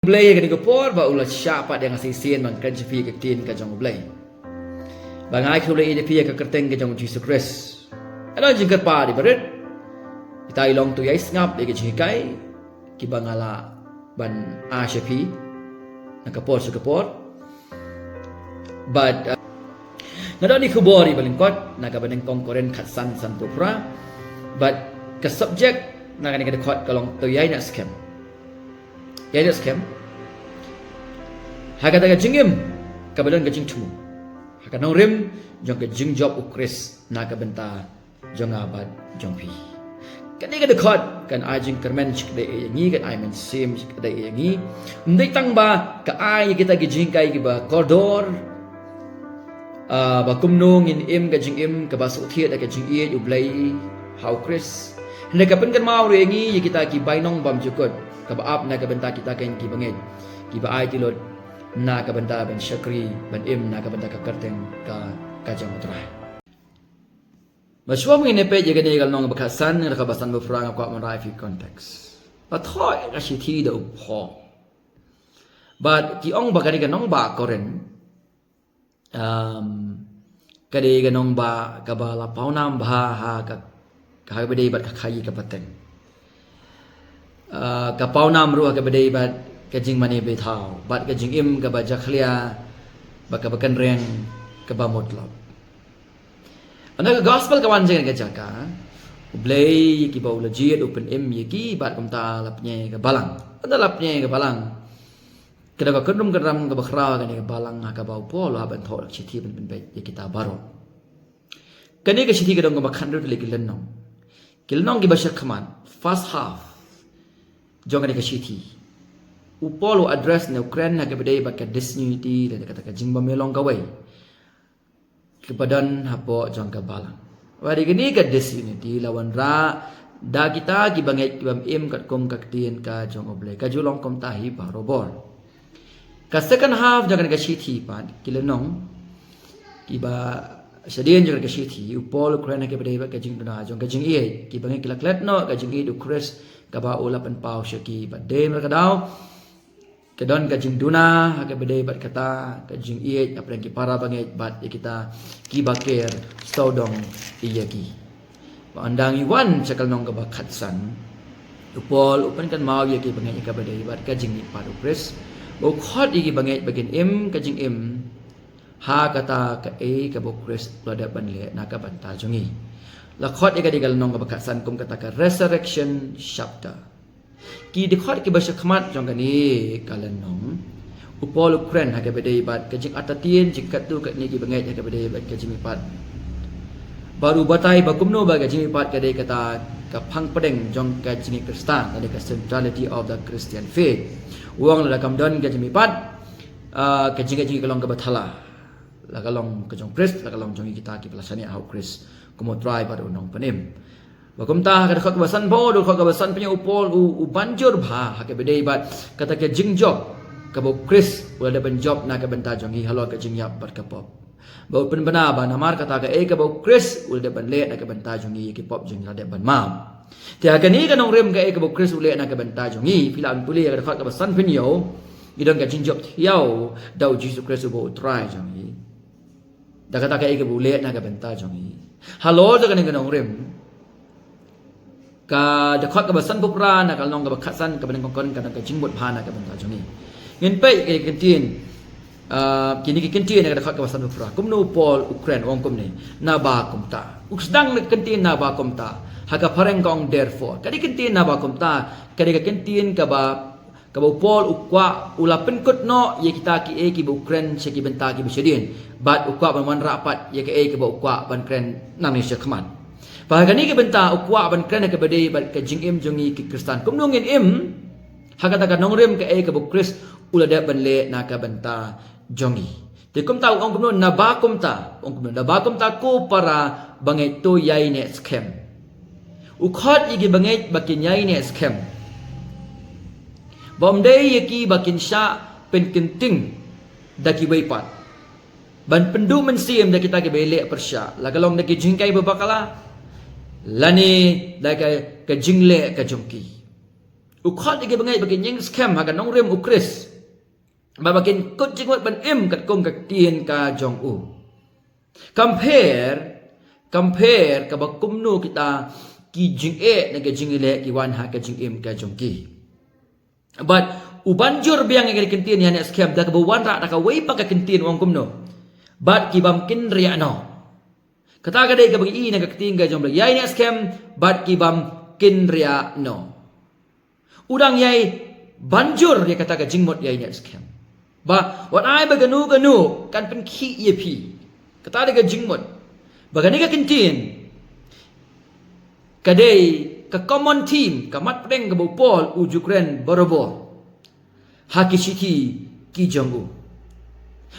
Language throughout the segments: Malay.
Blay kan ikopor ba ulat siapa yang asisian man kan jefi ke tin ka jong blay. Bangai ku lay ide ka kerteng ke jong Jesus Christ. Ano jingkat pa di berit. Kita ilong tu yais ngap ke jikai ki bangala ban asyapi nakapor sa kapor. But nadani ku bori balingkot nagabaneng kongkoren khatsan san pupra. But ke subject nagani ka dekot kalong tu yai nak scam. Ya dia scam. Haka taga jingim kabadan gajing tumu. Haka nong rim jong ke jing job ukris na kabenta jong abad jong pi. Kan ni ka dekot kan ajing kermen chik de yangi kan ai men sim chik de yangi. Ndai tang ba ka ai kita gijing kai ba koridor ba kumnong in im gajing im ka ba su thiet ka jing ie ublai how Chris. Hendak kapen kan mau yangi kita ki bainong bam jukut. Kabaap na kabenta kita kain ki bangit ki baay tilot na kabenta ben syakri ben im na kabenta ka kerteng ka kajang utray maswa mengine pe je gane gal nong bakasan ra kabasan befrang ko man fi context pathoy ka shi da upho but ki ong bagari ganong ba koren kade ganong ba kabala paunam ba ha ka ka bede bat ka khayi ka pateng kapau nam ruah ke bedai bat kajing mani betau bat kajing im ke baja khlia baka bakan reng ke bamot lop ana ke gospel kawan jeng ke jaka ublei ki bau lejit open im yiki bat kumta lapnya ke balang ada lapnya ke balang kada ka kendum keram ke bakhra ke balang ka bau pol ha ban thol chithi ben be kita baro kani ke chithi ke dong ke bakhan ru le kilnong ki basha khaman first half Jangan dikasih upolo address na Ukraine na kepada bakat disunity dan kata kajing bamelong kawai kepadan hapo jang kabalang. Wadi kini ke disunity lawan ra da kita ki banget ki bam im kat kom kaktin ka jong oblay ka julong kom tahi barobor. Ka second half jangan dikasih pan kilenong kiba sedian jangan dikasih upolo Ukraine na kepada bakat kajing duna jong kajing ie ki banget kilaklet no kajing ie du Chris kaba ulapan pau syaki badai mereka dau kedon kajing duna hake badai bat kata kajing iet apa yang kipara banget bat kita kibakir stodong iyaki pandang iwan cakal nong kaba khatsan upol upan kan mau yaki banget ka badai bat kajing ni padu pres bo khot iki banget bagin im kajing im ha kata ka e ka bo pres lada ban le na ka banta jungi Lakhot ika digal nong kabakasan kum kata ka resurrection chapter. Ki dikhot ki basya khamat jong kani kalan nong upol Ukraine ha ka bedai bat kajing atatien jikat tu kat ni ki bangai ha ka bedai bat kajing pat. Baru batai bakumno ba kajing pat kadai kata ka phang pedeng jong kajing Kristen ada ka centrality of the Christian faith. Uang la kam don kajing pat kajing kalong ka bathala. La kalong kajong Christ la kalong jong kita ki pelasani au Christ. Kumo try pada unang penim. Bakumta kada khot kabasan bo do khot kabasan punya upol u banjur bha ha ke bedai bat kata ke jing job kabo Chris wala ban job na ka benta jongi halo ka jing yap bat ka pop. Bau pen bana ba namar kata ka e kabo Chris wala ban le na ka benta jongi ki pop jing la de ban mam. Tia ka ni ka nong rem ka e kabo Chris wala na ka benta jongi pilan puli kada khot kabasan pinyo idong ka jing job yau dau Jesus Christ bo try jongi. Da kata ka e kabo le na ka benta jongi. Halo jangan dengan orang ka dekat ke basan pupra nak kalong ke bakatsan ke benang kongkon kadang ke jingbot phana ke benta joni ngin pe ke kentin kini ke kentin nak dekat ke basan pupra kumno pol Ukraine wong kum ni na ba kumta uksedang nak kentin na ba kumta haga pareng kong therefore kadi kentin na ba kumta kadi ke kentin ke ba pol ukwa ula penkut no ye kita ki e ki Ukraine se ki benta ki besedin bat ukwa ban rapat ye ke e ki ukwa ban kren nami se khman bahagian ni ke benta ukwa ban kren ke bede bat ke jing im jongi ki Kristen kum nongin im hakata ka nongrem ke e ke Chris ula de ban le na ka benta jongi te kum tau ong kum na ba kum ta ong kum na ba kum ta ko para bangai to yai ne scam ukhot igi bangai bakin yai ne scam Bomdai yaki bakin sya pen kenting daki weipat. Ban pendu mensim da kita ke belek persya. La kalong daki jingkai bebakala. Lani daki ke jingle ke jongki. Ukhat lagi bangai bagi nyeng scam hagan nong rem ukris. Babakin kot jingwat ban em kat kong kat tien ka jong u. Compare ka bakumno kita ki jing e na ka jing ile ki wan ha ka jing em ka jong ki. But ubanjur biang nga kintin yan scam da ka buwan ra ka way pa ka kintin wang kumno. But ki bam kin riya no. Kata ka day ka bagi i na ka kintin ka jong le. Yai ni scam but ki bam kin riya no. Udang yai banjur dia kata ka jingmot yai ni scam. Ba wat ai ba ganu kan pen ki ye pi. Kata dia ka jingmot. Bagani ka kintin. Kadai ka common team ka mat preng ka bopol ujukren borobor. Haki siti ki jongu.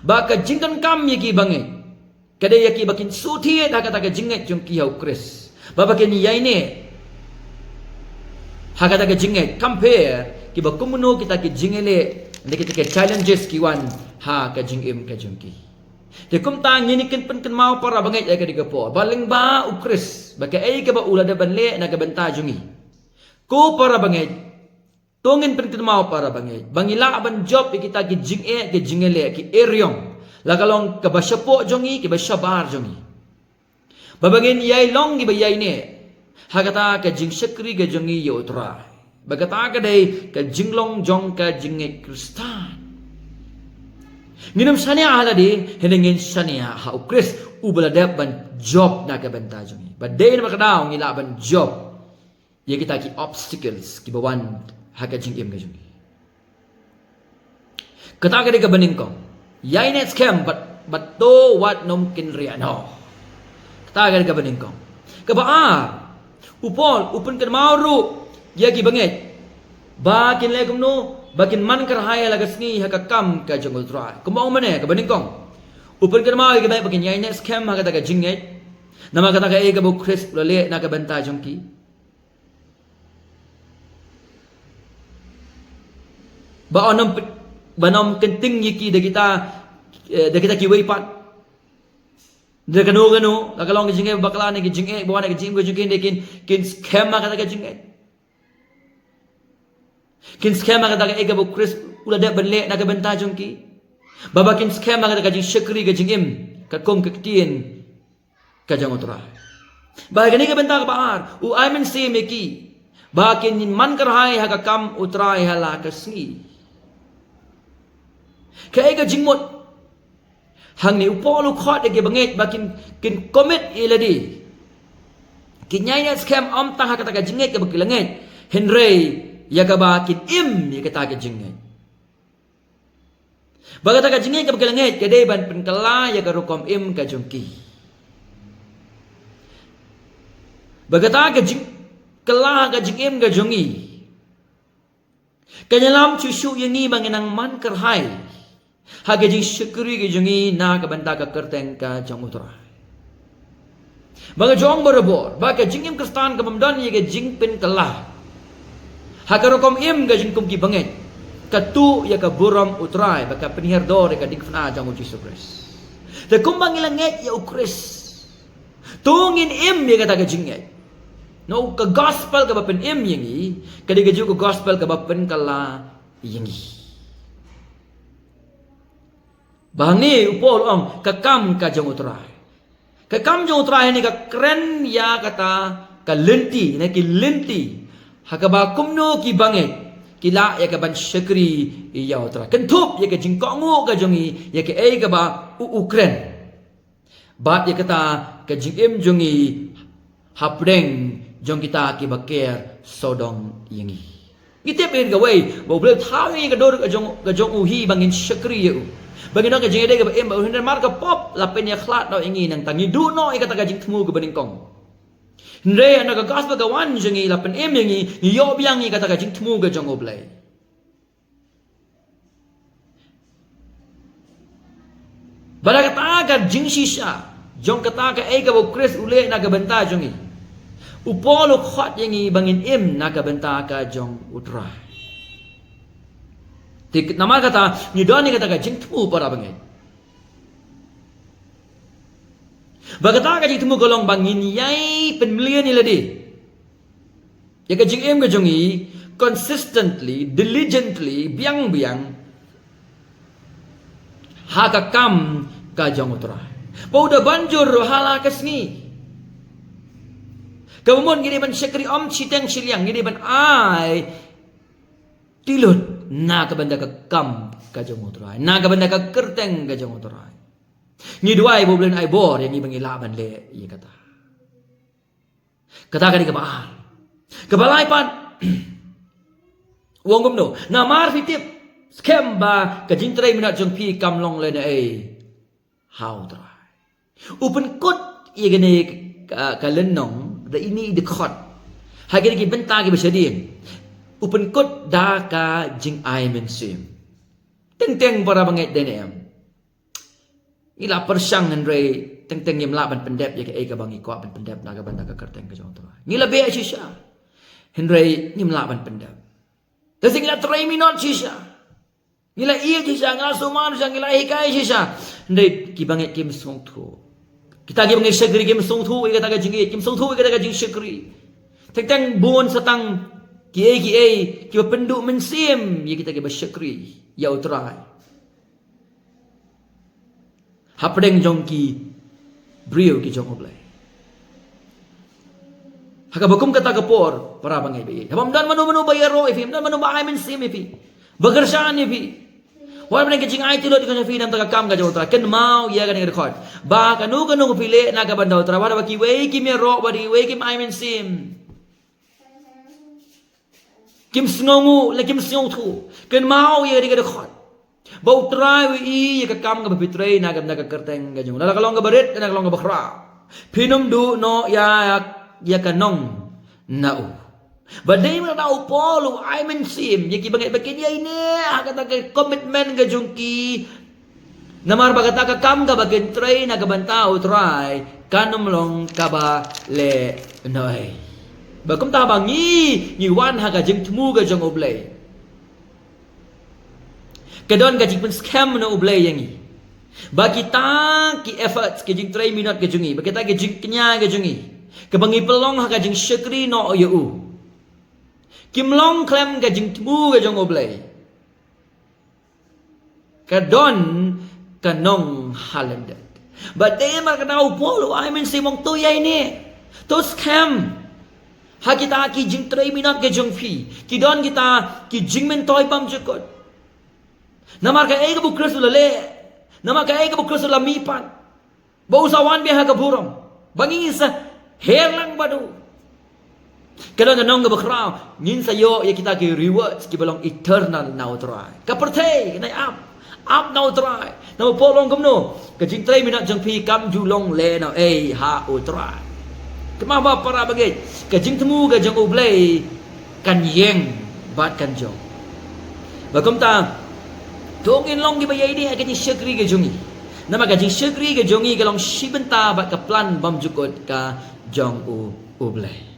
Ba ka jingkan kam ye ki bangai. Kadai yaki bakin suti da kata ka jinget jong ki hau kris. Ba bakin yai ne. Hakata ka jinget compare ki ba kumuno kita ki jingele kita ke challenges ki wan ha ka jingim ka jongki. Te kum tang ni ken pen ken mau para bangai ka digapo. Baling ba ukris ba ka ai ka ba ulada banle na ka benta jongi. Ko para bangai tongin pen ken mau para bangai. Bangila ban job kita ki jinge ki jingele ki eryong. La kalong ka ba syapo jongi ki ba syabar jongi. Babagin yai long ki ba yai ne. Hakata ka jing syakri ka jongi yo tra. Bagata ka day ka jinglong jong ka jinge kristan. Nginum sania hala di henengin sania ha ukris ubalada ban job na ka benta jongi. But day na makadaw ngila ban job. Ya kita ki obstacles ki bawan ha ka jing im ka jongi. Kata ka day ka baning kong. Yai net scam but to what nom kin riano. Kata ka day ka baning kong. Kaba upol upun kan mauru ya ki banget bakin le kumno bakin man kar haya lagasni ha ka kam ka jongol try kumau mane ka baning kong upun kan mau ki bakin yai ne scam ha ka ta ka jinget nama kata ka e ka bu chris le na ka benta jongki ba onom banom kenting yiki de kita ki wei pat dia kanu la kalong jinge bakla ni jinge bawa ni jinge jinge kin scam ma kata jinge kin scam ma kata ega bu chris ula de benle na ka benta jongki baba kin scam ma kata jing syakri ka jingim ka kom ka tien ka jangotra ba gani ka benta ka baar u I mean se me ki ba kin man kar hai ha ka kam utrai hala ka sni ka ega jingmot hang ni upolo khot de banget bakin kin commit iladi kinyai scam om tah kata ka jinget ke bakilanget henry ya ka bakin im ya kata ka jinget bagata ka jinget ke bakilanget ke de ban penkala ya ka rukom im ka jongki bagata ka jing kala ka jingim ka jongi kanyalam chusu yangi banginang man kerhai hage jing syukuri ge jungi na ka banta ka kerteng ka jong utra baga jong borobor baga jingim kristan ka mamdan ye ge jing pin kalah hakaro kom im ge jing kum ki banget ka tu ya ka buram utrai baka penihar dor ka dik fna jong Jesus Christ te kumbang ilanget ya ukris tungin im ye ka ta ka jinget no ka gospel ka bapen im yengi ka de ge ju ka gospel ka bapen kala yengi Bangi upol om kakam ka jong utrai. Kakam jong utrai ni ka kren ya kata ka lenti na ki lenti. Hakaba kumno ki banget. Kila ya ka ban syakri ya utrai. Kentup ya ka jingkongo ka jongi ya ka ai ka ba ukren. Bat ya kata ka jingim jongi hapdeng jong kita ki baker sodong yengi. Kita pin ka way, bo boleh tahu ni ka dor ka jong uhi bangin syakri ya. Bagi nak jing ede ke em ba hinder mar ka pop lapen ya khlat no ingi nang tangi du no i kata ka jing tmu ke baning kong Ndre ana ka gospel ka wan jingi lapen em yangi yo biang i kata ka jing tmu ke jong oblai bara kata ka jing shisha jong kata ka e ka bo Chris ule na ka benta jongi upolo khot yangi bangin em na ka benta ka jong utra Tik nama kata ni doni kata ka jing temu para bangai. Bagata ka jing temu golong bangin yai penmelian ni ladi. Ya ka jing em ka jongi consistently, diligently, biang-biang, hakakam kajang utrai. Pauda banjur hala kasni. Kemudian gini ban syakri om citeng siliang gini ban ai tilut na kabanda kakam kajang utrai. Na kabanda kakerteng kajang utrai. Ni duai boblen ai bor yang ibang ilaban le iya kata. Kata kani kabaal. Kabalai pan wong gumno na mar fitip scam ba kajintrai minat jong pi kamlong le na how try. Open kut iya gani kalenong da ini dekot. Hagi gi benta gi besadin. Open kut da ka jing ai mensim. Teng para banget denem. Ila persang Andre teng yem la ban pendep ya ke bangi ko ban pendep naga ban naga kerteng ke jong tro. Ngila be shisha. Andre nyem la ban pendep. Tapi ngila try mi not shisha. Ngila iya shisha ngaso man ngila hikai shisha. Andre ki banget kim song thu. Kita gi bangi syakri kim song thu kata ka jing kim song thu kata ka jing syakri. Teng buon satang ki penduk mensim ya kita gi bersyakri ya utrai. Hapdeng jongki brio ki jong oblay. Haka bakum kata kapor para bangai be. Habam dan manu bayaro ifi, dan manu baay mensim ifi. Begersaan ifi. Wala man kajing ay tilot ko sa finam taga kam ka jong utrai. Ken mau ya kan record. Ba kanu pili naga bandaw utrai. Wala baki we ki mero badi we ki ay mensim. Kim snongu la kim snong thu. Ken mau ya kan record. Bau try wi ya kakam ka bapitray naga kerteng ka jong. Lala kalong ka barit na kalong ka bakra. Pinum du no ya kanong nau. Badai mo na upolo ay mensim ya ki bangay bakin ya ini kata ka commitment ka jong ki namar bagata ka kam ka bakin try naga bantao try kanom long ka ba le noy. Bakum ta bangi ni wan ha ka jing tmu ka jong oblay. Kadon ka jing scam na oblay yang i. Bagi ta ki efforts ke jing 3 minute ke jungi, bagi ta ke jing kenya ke jungi. Kebangi pelong ha ka jing syakri no yu. Kimlong klem ka jing tmu ka jong oblay. Kadon kanong halandat. Badai ma kana upolo ay men simong tuyay ni. To scam. Ha kita ki jing 3 minute ke jong fi. Kidon kita ki jing men toy pam jukot. Namar ka ay ka bukras ulale. Namar ka ay ka bukras ulamipan. Bausawan biha ka burong. Bangin sa hair lang badu. Kalau nanong ka bakraw, ngin sayo ya kita ki rewards ki balong eternal now try. Kapertay kinay up now try. Now polong kumno. Kajing 3 minute jong pi kam julong le now ha o try. Kemaba para bagay. Kajing temu ka jong oblay kan yeng bat kan jong. Bagum ta tongin long gi bayay di kajing syakri ka jongi. Nama kajing syakri ka jongi kalong sibenta bat ka plan bam jukot ka jong oblay.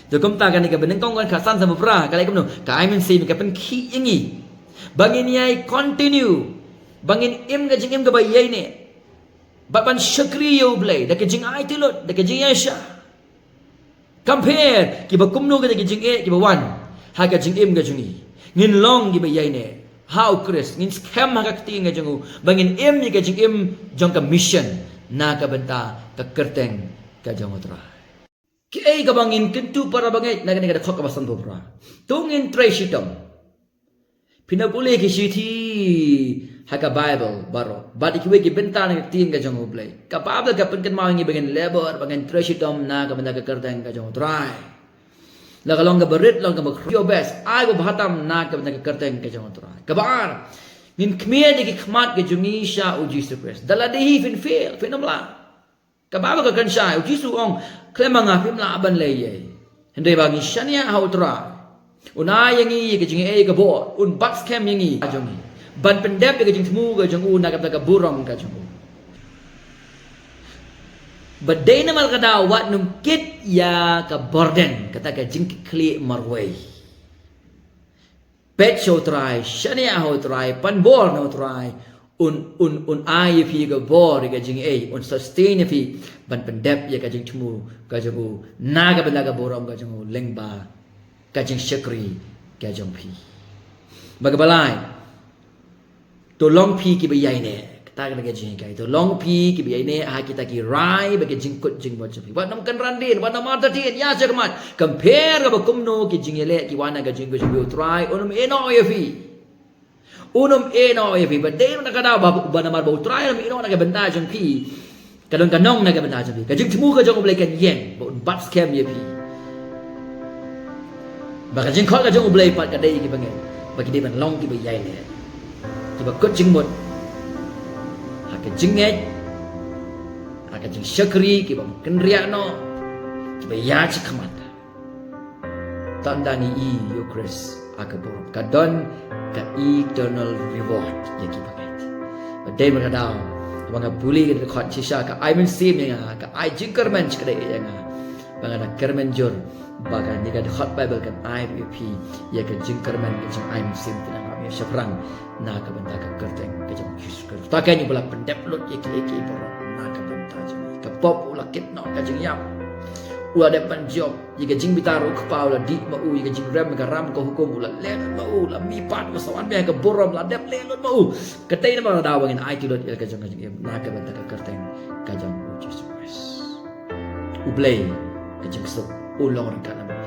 Jokom ta kan ka benengkong kan kasan sama pra kalai kumno ka I mean say ka pen ki ingi bangin yai continue bangin im ka jing im ka bayay ni bapan syakri yo blay da ka jing ai tilot da ka jing yasha compare ki ba kumno ka jing ki ba wan ha ka jing im ka jungi ngin long ki bayay ni how chris ngin scam ha ka ting ka jungu bangin im ni ka jing im jong ka mission na ka benta ka kerteng ka jong otra. Ki ka bangin kentu para bangay na ganyan ka kabasan po pra. Tungin tray shitom. Pinabuli ki shiti haka Bible baro. Badi kiwe ki benta na ting ka jong oblay. Kapabla ka penken mawangi bangin labor bangin tray shitom na ka benda ka kerteng ka jong try. La kalong ka barit long ka your best. Ay ko bahatam na ka benda ka kerteng ka jong try. Kabar. Nin kmiya di ki kmat ka jongi siya o Jesus Christ. Daladihi fin fail finamla. Kababa ka kansya, ujisu ong klemang apim la aban leye. Hindi bagi syanya hautra. Unay yang i kajing e kabor, un box cam yang i ajongi. Ban pendep kajing temu kajing una kapta ka burong kajing. Badai namal kada wat num kit ya ka borden kata kajing kli marway. Pet show try, syanya hautray, pan bor no try. Un ay fi ga bor ga jing un sustain fi ban pendep ya ga jing tmu ga jago naga benda ga borom ga jangu lengba ga jing syakri ka jong phi bagabalai to long phi ki bayai ne ta ka ga jing kai to long phi ki bayai ne ha kita ki rai ba ke jing kot jing bot phi wa nam kan ran din wa nam ma ta tin ya cha mat compare ga ba kum no ki jing ele ki wa na ga jing ko jing try onum eno ye phi unum eno ye phi ba de na ka da ba na ma bo try onum eno na ga benda jong phi ka don ka nong na ga benda jong phi ka jing thmu ka jong ble kan yen bo bat scam ye phi ba ka jing khot ka jong ble pat ka dei ki bangen ba ki de ban long ki bayai ne ki ba kot jing bot ka jingej ka jing syakri ki bang kenria no ki ba ya chi khamata tandani I yo Chris akabur ka don ka eternal reward ya ki bagat ba dei ma daw bang buli ka khot chi sha ka I men sim ya ka I jing kermen chkre ya nga bang na kermen jor baga ni ka hot bible kan IPP ya ka jing kermen ka jing I men sim tinang ya syafrang na ka benda ka kerteng ka jing Yesus ta ka ni bala pendep lut ya ki boro na ka benda jing ka pop ula kit no ka jing yam ula de pan job ya ka jing bitaru ka paula di ma u ya ka jing ram ka ram ko hukum ula le ma u la mi pat ma sawan be ka borom la dep le lut ma u ka tay na ma dawangin ai ki lut ya ka jing na ka benda ka kerteng ka jing Yesus ublay ka jing so ulong ka na